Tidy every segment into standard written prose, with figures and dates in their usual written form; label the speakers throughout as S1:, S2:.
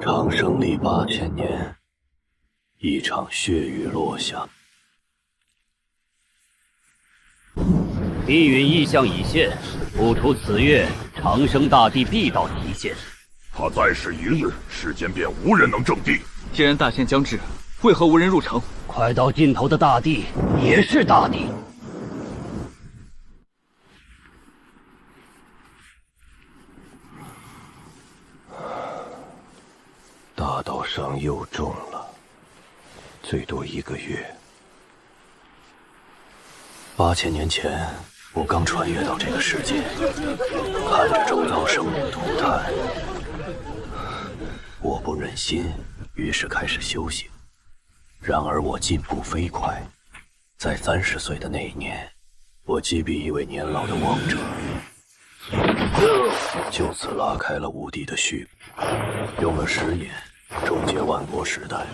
S1: 长生历8000年，一场血雨落下。
S2: 密云异象已现，不出此月，长生大帝必到极限。
S3: 他再是1日，世间便无人能正地。
S4: 既然大限将至，为何无人入城？
S2: 快到尽头的大地也是大地。
S1: 大道伤又重了，最多1个月。8000年前，我刚穿越到这个世界，看着周遭生灵涂炭，我不忍心，于是开始修行。然而我进步飞快，在30岁的那一年，我击毙一位年老的王者，就此拉开了无敌的序幕，用了10年终结万国时代。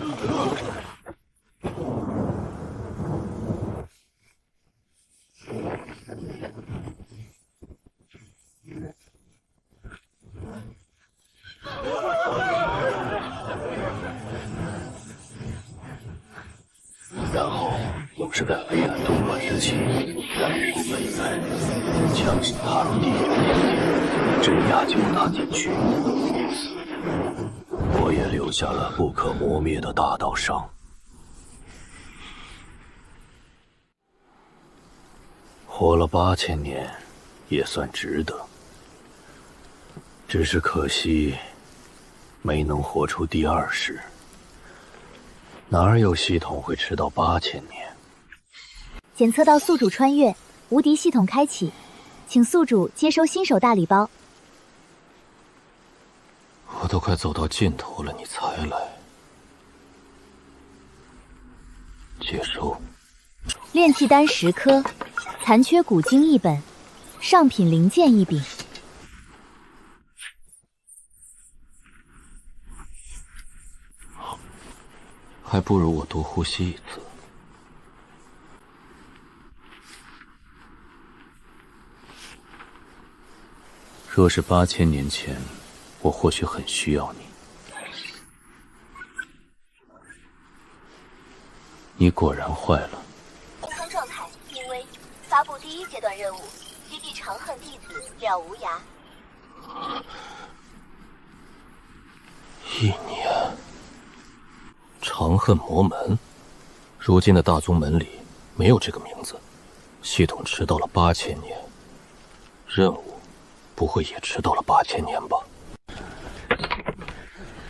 S1: 然后总是在黑暗动乱之期，燃烧本源，强行踏入地狱边界，镇压9大禁区。我也留下了不可磨灭的大道伤。活了8000年，也算值得。只是可惜，没能活出第2世。哪有系统会迟到8000年？
S5: 检测到宿主穿越，无敌系统开启，请宿主接收新手大礼包。
S1: 我都快走到尽头了，你才来。接收。
S5: 炼气丹10颗，残缺古经1本，上品灵剑1柄。
S1: 还不如我多呼吸一次。若是8000年前，我或许很需要你。你果然坏了。
S6: 健康状态濒危，发布第1阶段任务：击毙长恨弟子了无涯。
S1: 1年。长恨魔门，如今的大宗门里没有这个名字。系统迟到了8000年，任务不会也迟到了8000年吧？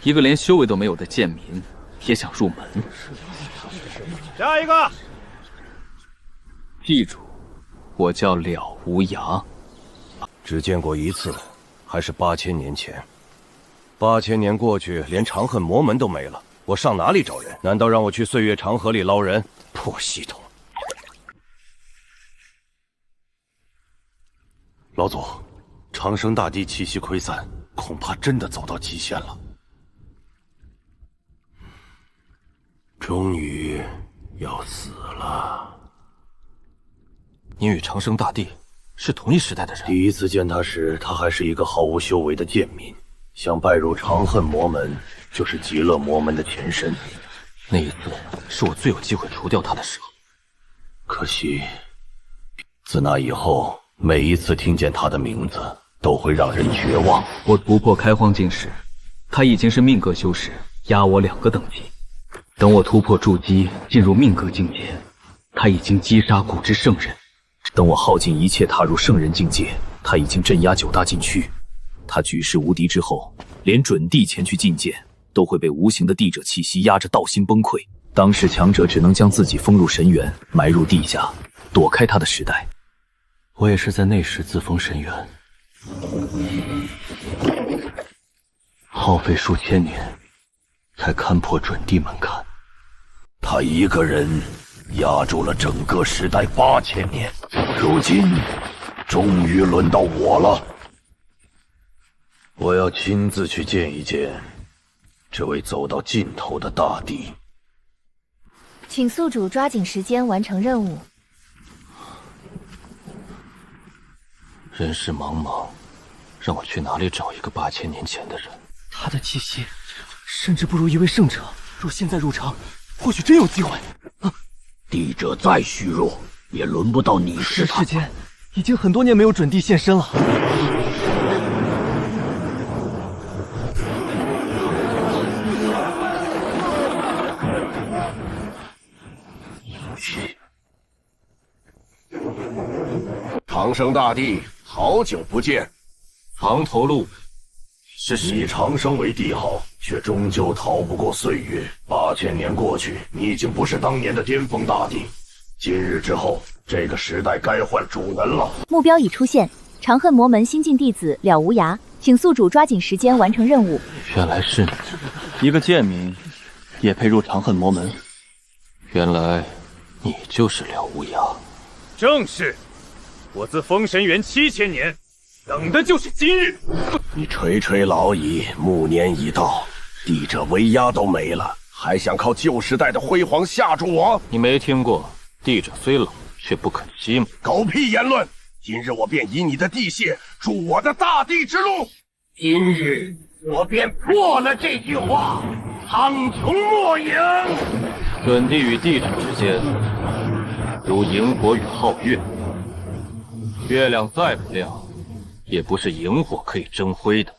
S4: 一个连修为都没有的贱民，也想入门？
S3: 下一个，
S4: 记住，我叫了无涯。
S1: 只见过一次，还是8000年前。8000年过去，连长恨魔门都没了。我上哪里找人？难道让我去岁月长河里捞人？破系统！老祖，长生大帝气息溃散，恐怕真的走到极限了。终于要死了。你与长生大帝是同一时代的人？第一次见他时，他还是一个毫无修为的贱民，想拜入长恨魔门。就是极乐魔门的前身，那一次是我最有机会除掉他的时候。可惜，自那以后，每一次听见他的名字，都会让人绝望。
S4: 我突破开荒境时，他已经是命格修士，压我2个等级。等我突破筑基，进入命格境界，他已经击杀古之圣人。
S2: 等我耗尽一切踏入圣人境界，他已经镇压9大禁区。他举世无敌之后，连准帝前去觐见，都会被无形的帝者气息压着道心崩溃。当时强者只能将自己封入神元，埋入地下，躲开他的时代。
S1: 我也是在那时自封神元，耗费数千年，才勘破准帝门槛。他一个人压住了整个时代8000年，如今终于轮到我了。我要亲自去见一见这位走到尽头的大帝。
S5: 请宿主抓紧时间完成任务。
S1: 人世茫茫，让我去哪里找一个8000年前的人？
S4: 他的气息甚至不如一位圣者。若现在入城，或许真有机会。
S7: 帝者再虚弱，也轮不到你试探。
S4: 世间已经很多年没有准帝现身了。
S3: 长生大帝，好久不见。
S1: 长头鹿是
S3: 以长生为帝号，却终究逃不过岁月。8000年过去，你已经不是当年的巅峰大帝。今日之后，这个时代该换主人了。
S5: 目标已出现，长恨魔门新晋弟子了无涯，请宿主抓紧时间完成任务。
S1: 原来是你，
S4: 一个贱民，也配入长恨魔门？
S1: 原来你就是了无涯。
S8: 正是，我自封神元7000年，等的就是今日。
S3: 你垂垂老矣，暮年已到，帝者威压都没了，还想靠旧时代的辉煌吓住我？
S1: 你没听过帝者虽冷却不可欺吗？
S3: 狗屁言论！今日我便以你的地屑助我的大帝之路。
S7: 今日我便破了这句话，苍穹莫影。
S1: 准帝与帝者之间，如萤火与皓月，月亮再不亮，也不是萤火可以争辉的。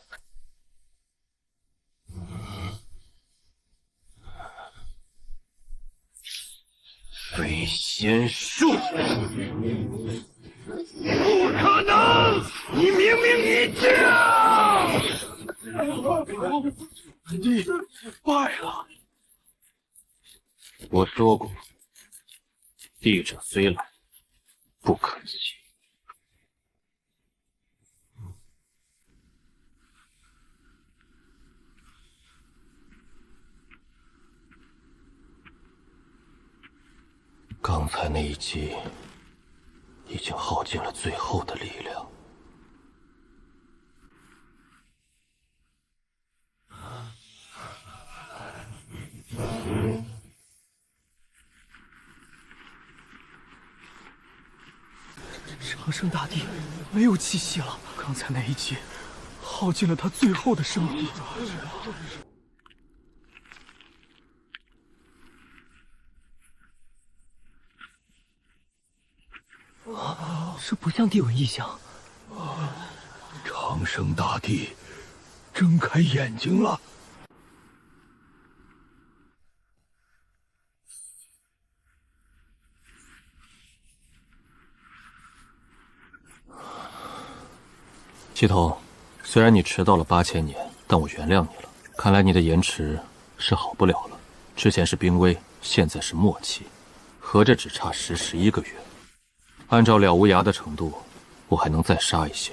S1: 飞仙术，
S7: 不可能！你明明一将，
S3: 帝败了。
S1: 我说过，帝者虽冷，不可欺。刚才那一击，已经耗尽了最后的力量。
S4: 长生大帝没有气息了，刚才那一击耗尽了他最后的生力。这不像帝文异象。
S3: 长生大帝睁开眼睛了。
S1: 系统，虽然你迟到了8000年，但我原谅你了。看来你的延迟是好不了了。之前是濒危，现在是末期，合着只差10、11个月。按照了无涯的程度，我还能再杀一些。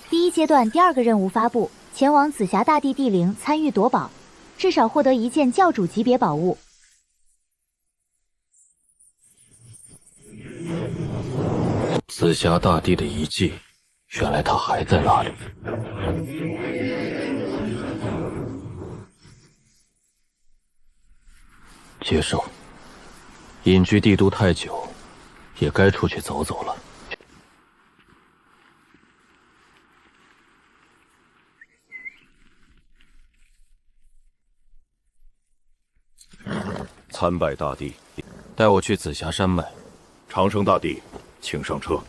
S5: 第一阶段第2个任务发布，前往紫霞大帝帝陵参与夺宝，至少获得1件教主级别宝物。
S1: 紫霞大帝的遗迹，原来他还在那里。接受。隐居帝都太久，也该出去走走了。
S3: 参拜大帝，
S1: 带我去紫霞山脉。
S3: 长生大帝，请上车。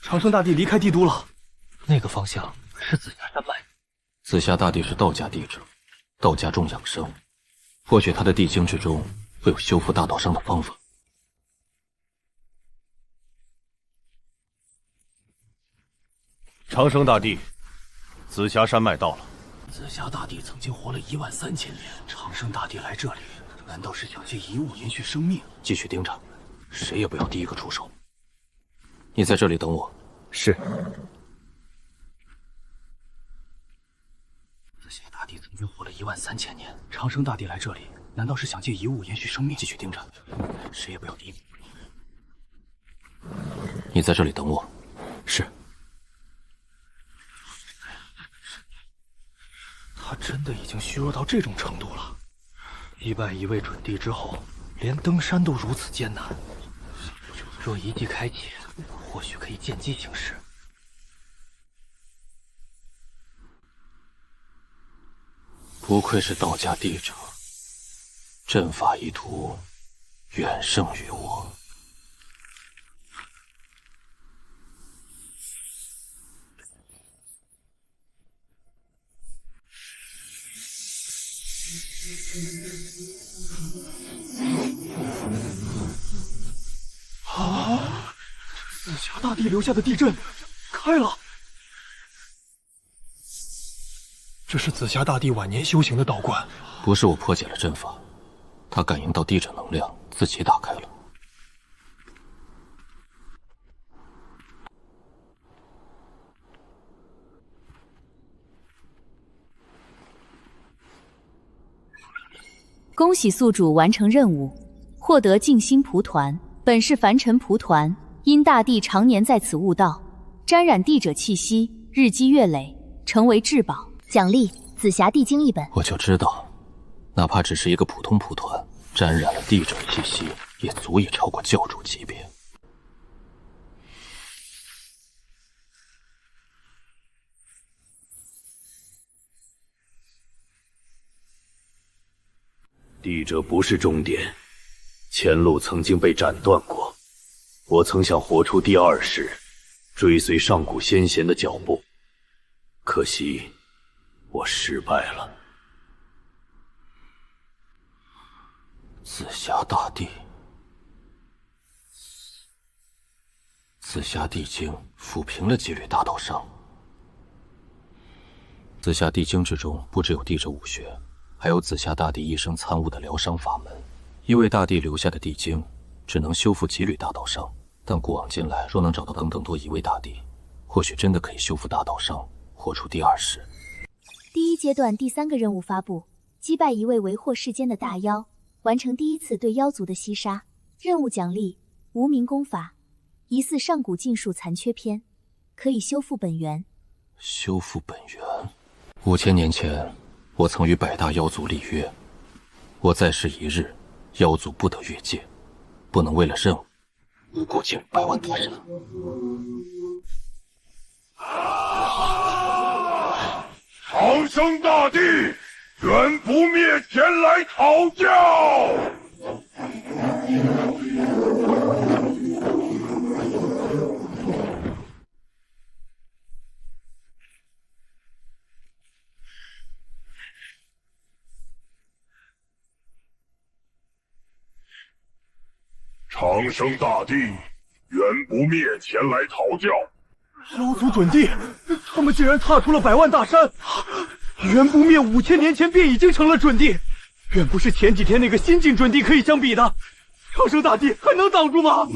S4: 长生大帝离开帝都了，那个方向是紫霞山脉。
S1: 紫霞大帝是道家帝者，道家重养生，或许他的地经之中会有修复大道伤的方法。
S3: 长生大帝，紫霞山脉到了。
S7: 紫霞大帝曾经活了13000年，长生大帝来这里，难道是想借遗物延续生命？
S1: 继续盯着，谁也不要第一个出手。你在这里等我。
S4: 是。
S7: 紫霞大帝曾经活了13000年，长生大帝来这里，难道是想借遗物延续生命？
S1: 继续盯着，
S7: 谁也不要低迷。
S1: 你在这里等我。
S4: 是。他真的已经虚弱到这种程度了。击败一位准帝之后，连登山都如此艰难。
S7: 若一击开启，或许可以见机行事。
S1: 不愧是道家帝者，阵法一图远胜于我。
S7: 啊！紫霞大帝留下的地阵开了。这是紫霞大帝晚年修行的道观。
S1: 不是我破解了阵法，他感应到地者能量，自己打开了。
S9: 恭喜宿主完成任务，获得静心蒲团。本是凡尘蒲团，因大帝常年在此悟道，沾染地者气息，日积月累，成为至宝。
S5: 奖励紫霞地经一本。
S1: 我就知道，哪怕只是一个普通蒲团，沾染了地者气息，也足以超过教主级别。
S3: 地者不是终点，前路曾经被斩断过。我曾想活出第二世，追随上古先贤的脚步，可惜我失败了。
S1: 紫霞大帝，紫霞地经抚平了几缕大道伤。紫霞地经之中不只有地者武学，还有紫霞大帝一生参悟的疗伤法门。因为大帝留下的地经只能修复几缕大道伤，但古往今来，若能找到等等多一位大帝，或许真的可以修复大道伤，活出第二世。
S5: 第一阶段第3个任务发布：击败一位为祸世间的大妖，完成第一次对妖族的西杀。任务奖励：无名功法，疑似上古禁术残缺篇，可以修复本源。
S1: 修复本源。5000年前，我曾与百大妖族立约，我在世一日，妖族不得越界，不能为了任务无故进入百万大山。
S3: 长生大帝，元不灭前来讨教。长生大帝，元不灭前来讨教。
S7: 妖族准帝，他们竟然踏出了百万大山！元不灭5000年前便已经成了准帝，远不是前几天那个新晋准帝可以相比的。长生大帝还能挡住吗？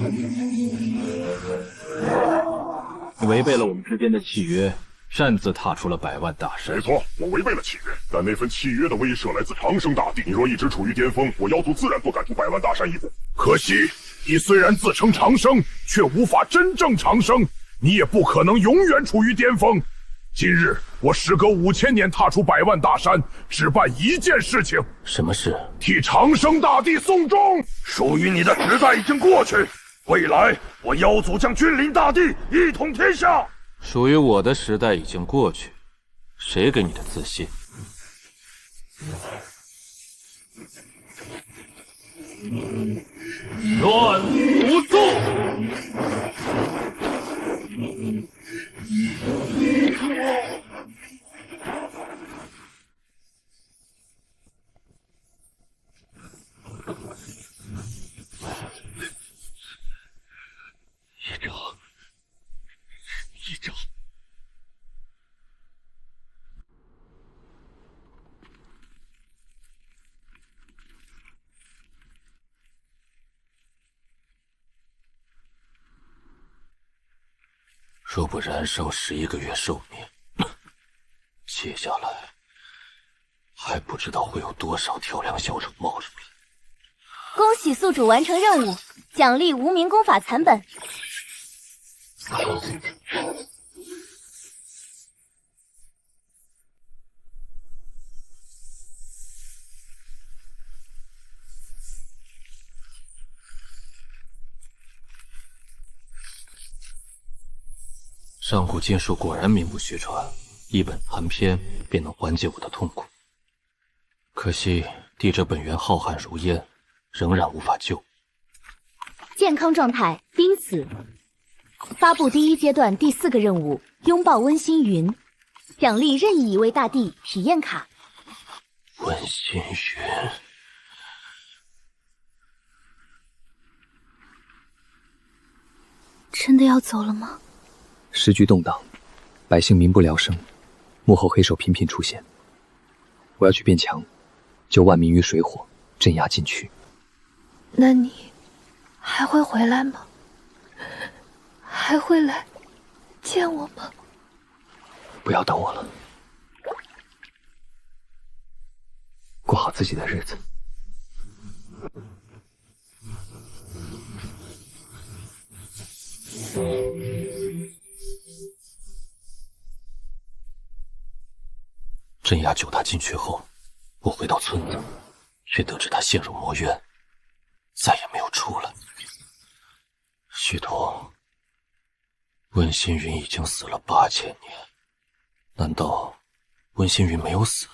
S2: 你违背了我们之间的契约，擅自踏出了百万大山。
S3: 没错，我违背了契约，但那份契约的威慑来自长生大帝。你若一直处于巅峰，我妖族自然不敢出百万大山一步。可惜，你虽然自称长生，却无法真正长生。你也不可能永远处于巅峰。今日我时隔5000年踏出百万大山，只办一件事情。
S1: 什么事？
S3: 替长生大帝送终。属于你的时代已经过去，未来我妖族将君临大地，一统天下。
S1: 属于我的时代已经过去，谁给你的自信？
S8: 乱不动。
S7: 一招。
S1: 若不燃烧11个月寿命，接下来还不知道会有多少跳梁小丑冒出来。
S5: 恭喜宿主完成任务，奖励无名功法残本。
S1: 上古禁术果然名不虚传，一本残篇便能缓解我的痛苦。可惜帝者本源浩瀚如烟，仍然无法救。
S5: 健康状态濒死。发布第1阶段第4个任务：拥抱温馨云，奖励任意一位大帝体验卡。
S1: 温馨云。
S5: 真的要走了吗？
S4: 时局动荡，百姓民不聊生，幕后黑手频频出现。我要去变强，救万民于水火，镇压禁区。
S10: 那你还会回来吗？还会来见我吗？
S4: 不要等我了，过好自己的日子。
S1: 镇压9大禁区后，我回到村子，却得知他陷入魔渊，再也没有出来。系统，温馨云已经死了8000年，难道温馨云没有死？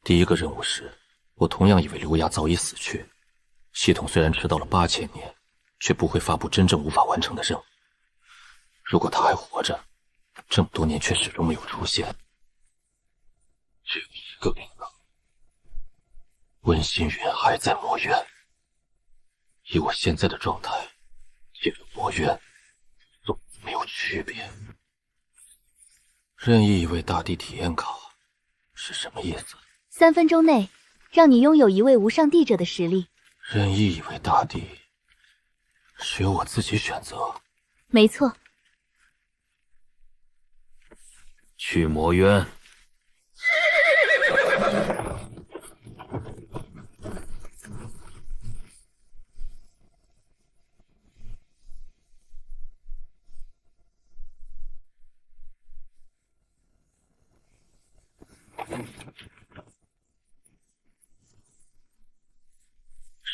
S1: 第1个任务时，我同样以为刘牙早已死去。系统虽然迟到了8000年，却不会发布真正无法完成的任务。如果他还活着，这么多年却始终没有出现，只有一个可能：温馨云还在魔渊。以我现在的状态，进入魔渊都没有区别。任意一位大帝体验卡是什么意思
S5: ？3分钟内，让你拥有一位无上帝者的实力。
S1: 任意一位大帝，是由我自己选择。
S5: 没错。
S2: 去魔渊。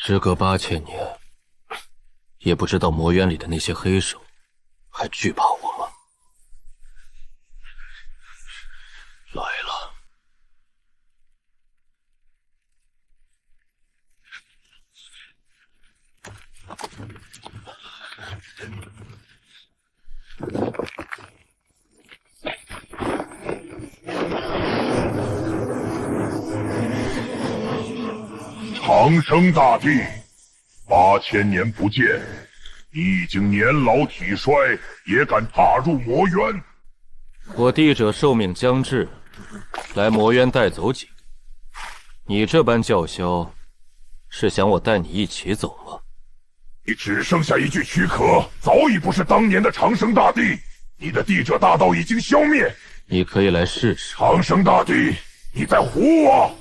S1: 时隔8000年，也不知道魔渊里的那些黑手还惧怕我吗？来了。
S3: 长生大帝，8000年不见，你已经年老体衰，也敢踏入魔渊？
S1: 我帝者寿命将至，来魔渊带走几个。你这般叫嚣，是想我带你一起走吗？
S3: 你只剩下一具躯壳，早已不是当年的长生大帝，你的帝者大道已经消灭。
S1: 你可以来试试。
S3: 长生大帝，你在唬我！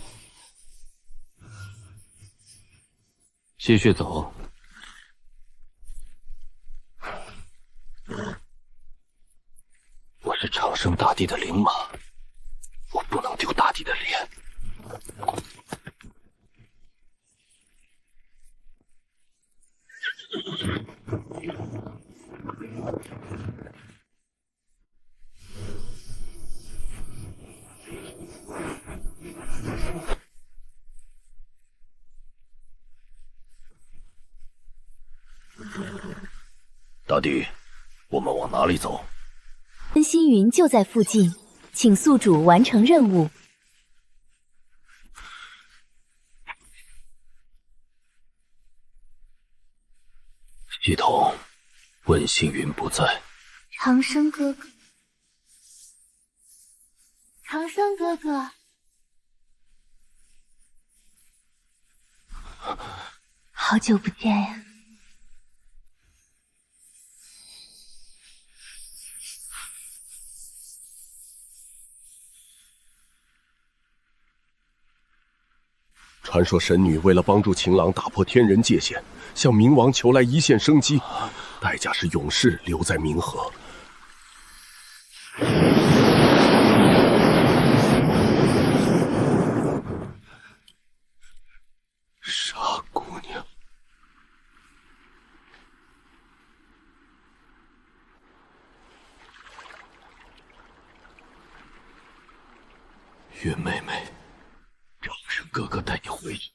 S1: 继续走。我是长生大帝的灵马，我不能丢大帝的脸。
S2: 大帝，我们往哪里走？
S5: 温馨云就在附近，请宿主完成任务。
S2: 系统，温馨云不在。
S5: 长生哥哥，长生哥哥，好久不见呀！
S11: 传说神女为了帮助情郎打破天人界限，向冥王求来一线生机，代价是永世留在冥河。傻姑娘，
S2: 云妹妹，长生哥哥带你回去。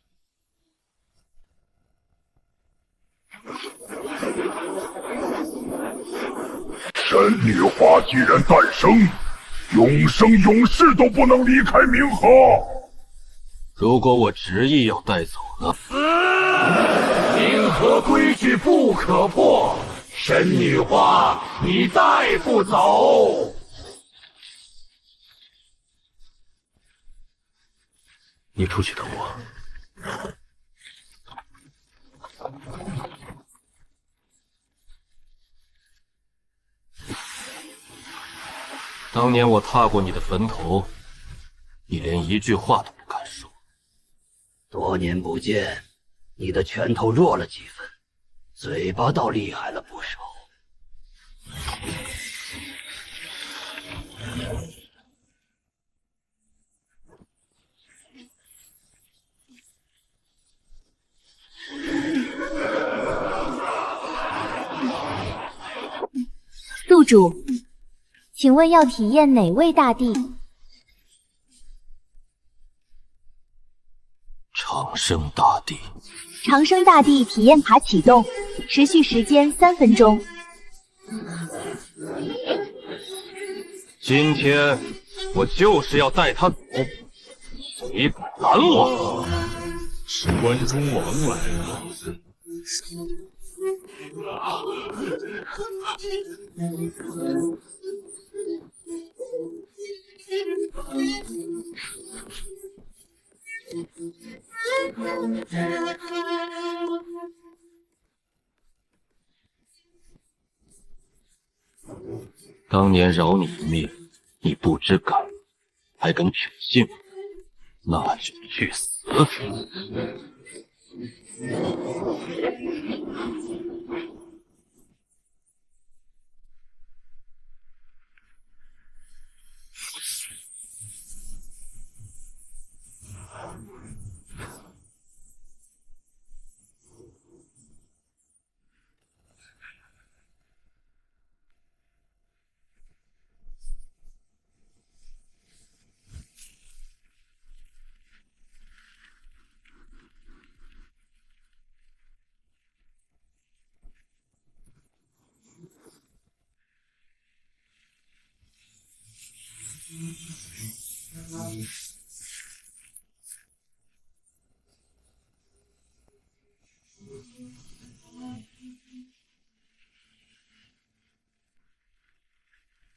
S3: 神女花既然诞生，永生永世都不能离开冥河。
S1: 如果我执意要带走呢？
S12: 冥河规矩不可破，神女花你带不走。
S1: 你出去等我。当年我踏过你的坟头，你连一句话都不敢说。
S12: 多年不见，你的拳头弱了几分，嘴巴倒厉害了不少。
S5: 宿主，请问要体验哪位大帝？
S1: 长生大帝。
S5: 长生大帝体验卡启动，持续时间3分钟。
S1: 今天我就是要带他走，谁敢拦我？
S3: 是关中王来了。
S1: 当年饶你一命，你不知感恩，还敢挑衅，那就去死！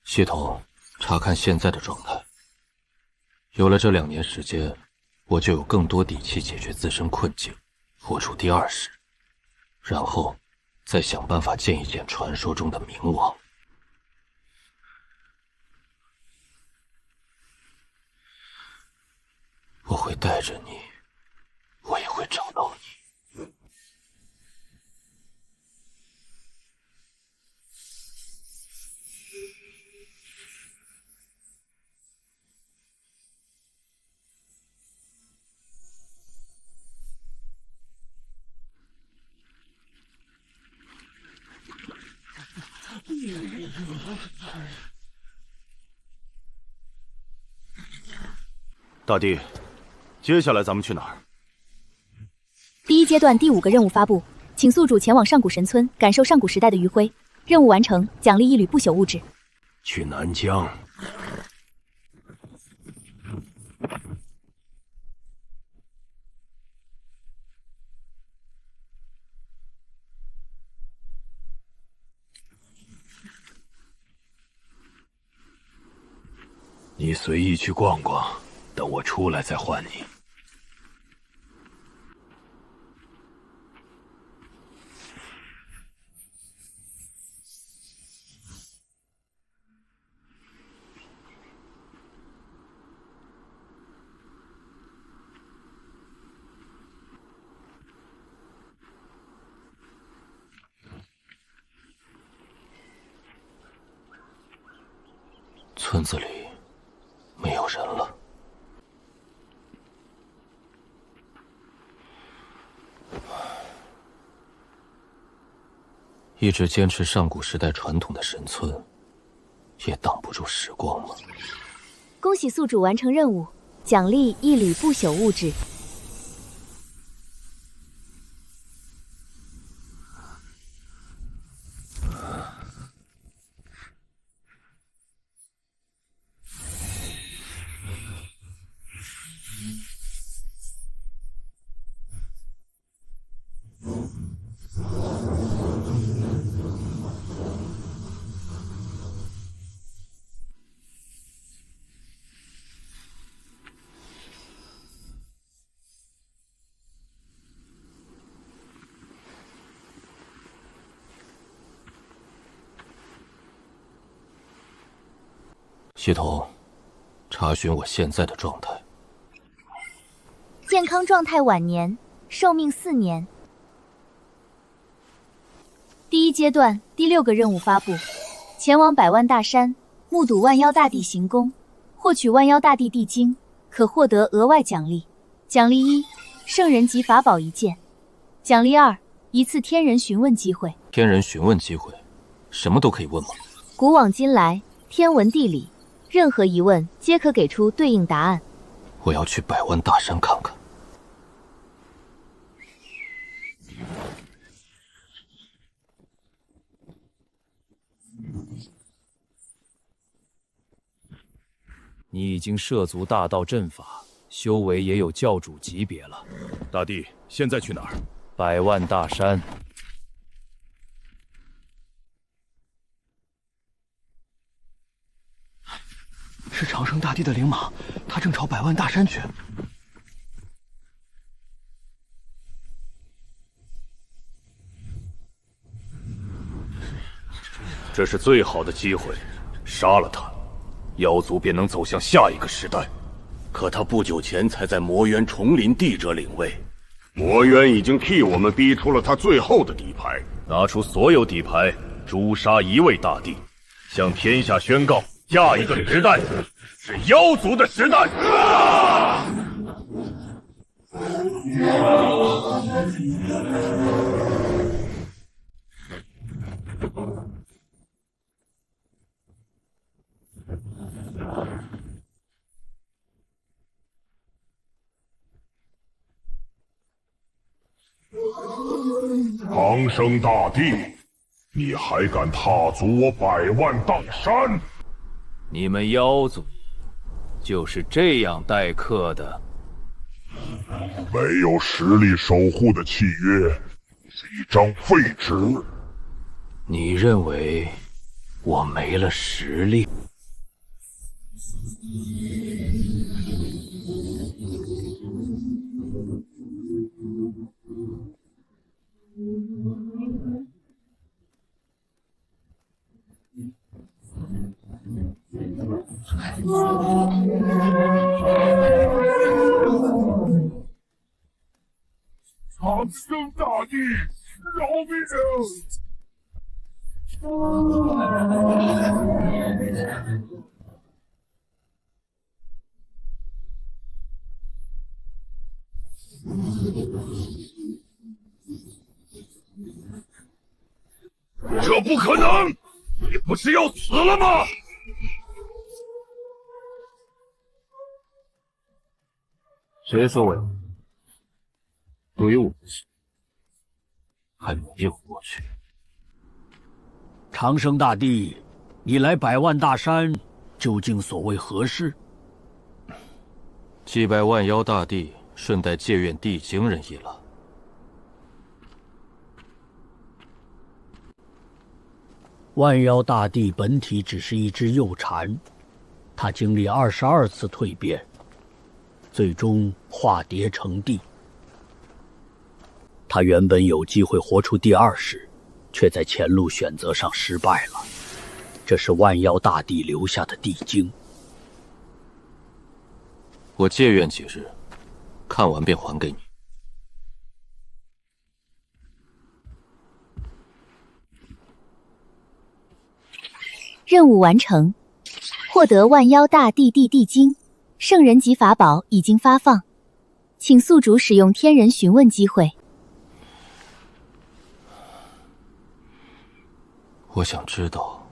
S1: 系统查看现在的状态。有了这2年时间，我就有更多底气解决自身困境，活出第2世，然后再想办法见一见传说中的冥王。我会带着你，我也会找到你。
S11: 大帝，接下来咱们去哪儿？
S5: 第1阶段第5个任务发布，请宿主前往上古神村，感受上古时代的余晖。任务完成，奖励1缕不朽物质。
S11: 去南疆。你随意去逛逛，等我出来再还你。
S1: 村子里没有人了。一直坚持上古时代传统的神村，也挡不住时光吗？
S5: 恭喜宿主完成任务，奖励1缕不朽物质。
S1: 系统，查询我现在的状态。
S5: 健康状态晚年，寿命4年。第1阶段第6个任务发布：前往百万大山，目睹万妖大帝行宫，获取万妖大帝地精，可获得额外奖励。奖励1：圣人级法宝1件。奖励2：一次天人询问机会。
S1: 天人询问机会，什么都可以问吗？
S5: 古往今来，天文地理，任何疑问皆可给出对应答案。
S1: 我要去百万大山看看。
S2: 你已经涉足大道阵法，修为也有教主级别了。
S3: 大帝，现在去哪儿？
S2: 百万大山。
S7: 是长生大帝的灵马，他正朝百万大山去。
S3: 这是最好的机会，杀了他，妖族便能走向下一个时代。
S11: 可他不久前才在魔渊重临帝者领位，
S3: 魔渊已经替我们逼出了他最后的底牌，
S8: 拿出所有底牌，诛杀1位大帝，向天下宣告，下一个时代是妖族的时代。
S3: 长生大帝，你还敢踏足我百万大山？
S2: 你们妖族就是这样待客的？
S3: 没有实力守护的契约是一张废纸。
S1: 你认为我没了实力？
S3: 长生大帝，饶命！
S12: 这不可能！你不是要死了吗？
S1: 谁说我要？对于我的事，还没有过去。
S13: 长生大帝，你来百万大山，究竟所谓何事？
S1: 祭拜万妖大帝，顺带借愿地精人一了。
S13: 万妖大帝本体只是一只幼蝉，他经历22次蜕变，最终化蝶成帝。他原本有机会活出第2世，却在前路选择上失败了。这是万妖大帝留下的地精。
S1: 我借愿几日，看完便还给你。
S5: 任务完成，获得万妖大帝地精，圣人级法宝已经发放，请宿主使用天人询问机会。
S1: 我想知道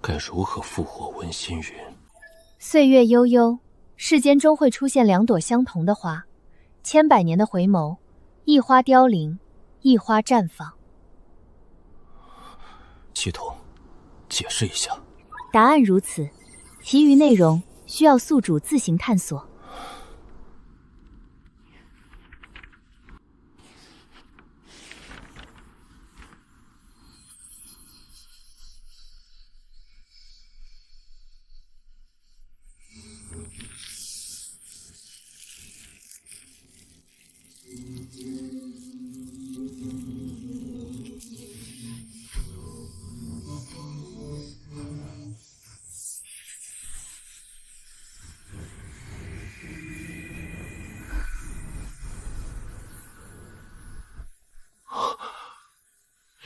S1: 该如何复活温心云。
S5: 岁月悠悠，世间终会出现两朵相同的花，千百年的回眸，一花凋零，一花绽放。
S1: 系统，解释一下。
S5: 答案如此，其余内容需要宿主自行探索。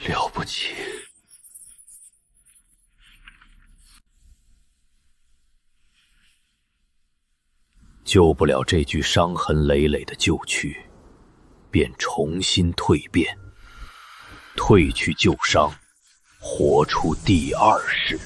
S1: 了不起！
S2: 救不了这具伤痕累累的旧躯，便重新蜕变，褪去旧伤，活出第二世。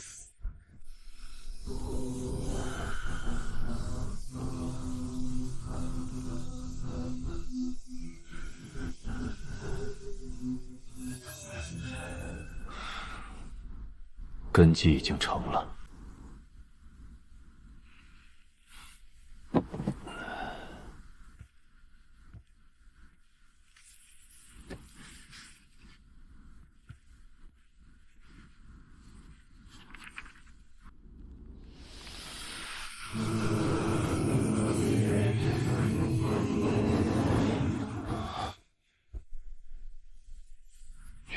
S1: 根基已经成了。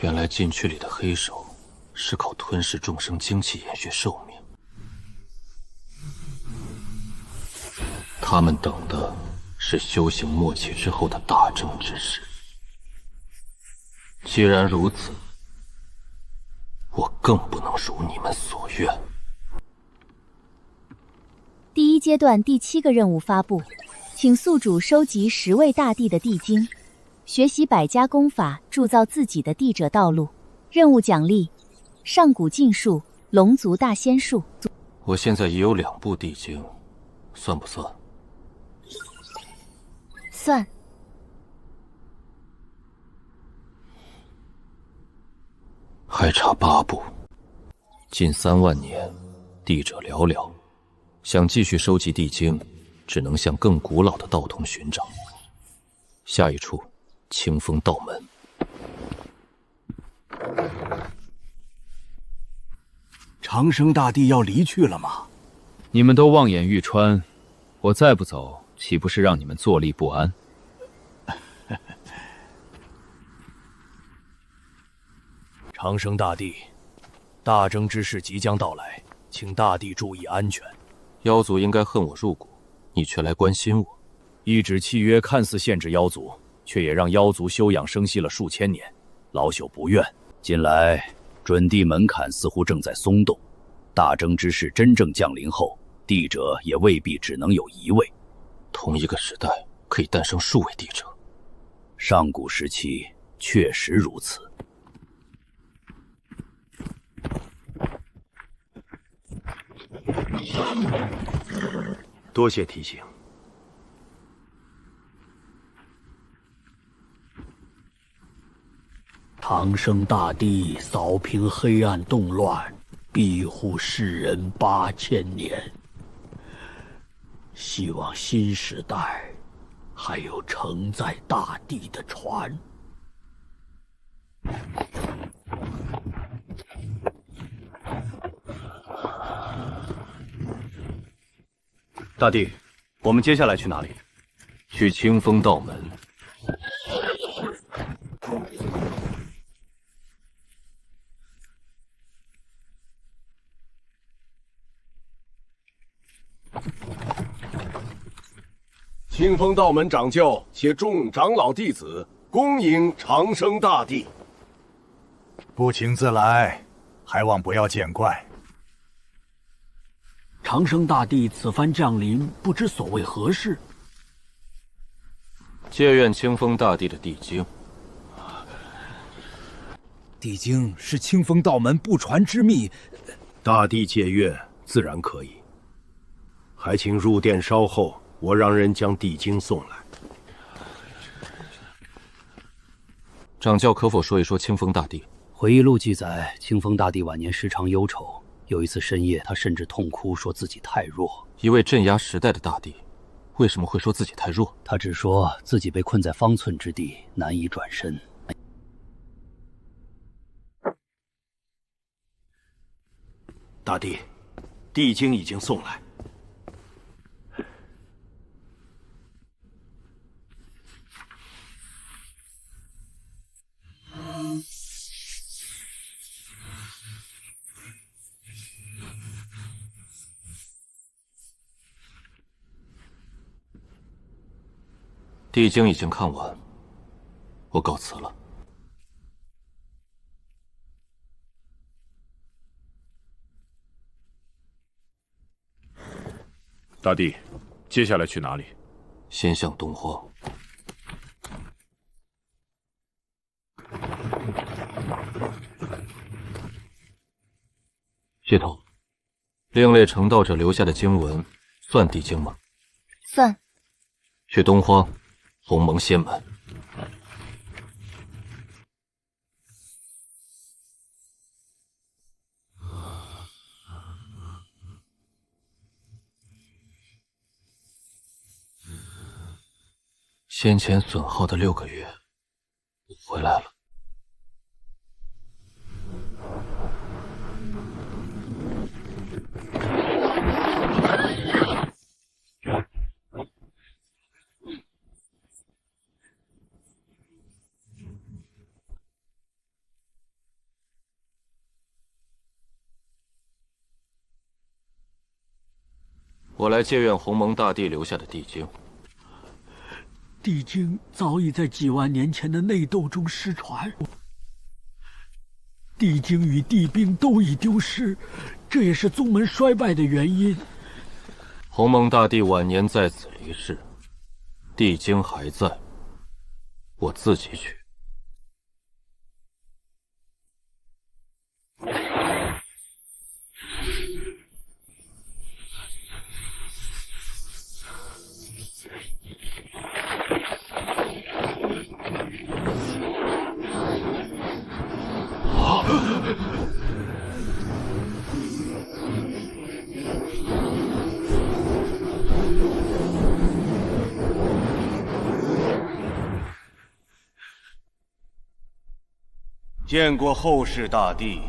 S1: 原来禁区里的黑手是靠吞噬众生精气延续寿命，他们等的是修行末期之后的大争之时。既然如此，我更不能如你们所愿。
S5: 第一阶段第7个任务发布，请宿主收集10位大帝的地经，学习百家功法，铸造自己的帝者道路。任务奖励：上古禁术、龙族大仙术。
S1: 我现在已有2部地经，算不算？
S5: 算。
S1: 还差8部。近3万年，帝者寥寥，想继续收集地经，只能向更古老的道统寻找。下一处，清风道门。
S14: 长生大帝要离去了吗？
S4: 你们都望眼欲穿，我再不走，岂不是让你们坐立不安？
S2: 长生大帝，大征之事即将到来，请大帝注意安全。
S1: 妖族应该恨我入骨，你却来关心我。
S2: 一纸契约看似限制妖族，却也让妖族休养生息了数千年，老朽不愿。近来准帝门槛似乎正在松动，大征之势真正降临后，帝者也未必只能有1位。
S1: 同一个时代可以诞生数位帝者，
S2: 上古时期确实如此。
S11: 多谢提醒。
S13: 长生大帝扫平黑暗动乱，庇护世人8000年。希望新时代还有承载大地的船。
S2: 大帝，我们接下来去哪里？
S1: 去清风道门。
S11: 清风道门掌教且众长老弟子恭迎长生大帝。
S14: 不请自来，还望不要见怪。
S13: 长生大帝此番降临，不知所谓何事？
S1: 借愿清风大帝的地经。
S14: 地经是清风道门不传之秘，
S2: 大帝借阅自然可以。
S1: 还请入殿稍后，我让人将地经送来。
S2: 掌教可否说一说清风大帝？
S13: 回忆录记载，清风大帝晚年时常忧愁，有一次深夜，他甚至痛哭，说自己太弱。
S2: 一位镇压时代的大帝，为什么会说自己太弱？
S13: 他只说自己被困在方寸之地，难以转身。
S1: 大帝，地经已经送来。
S2: 地经已经看完，我告辞了。
S8: 大帝，接下来去哪里？
S2: 先向东荒。血统，另类成道者留下的经文，算地经吗？
S5: 算。
S2: 去东荒。鸿蒙仙门，先前损耗的6个月，补回来了。我来借愿鸿蒙大帝留下的地经。
S13: 地经早已在几万年前的内斗中失传，地经与地兵都已丢失，这也是宗门衰败的原因。
S2: 鸿蒙大帝晚年在此离世，地经还在，我自己取。
S1: 见过后世大帝，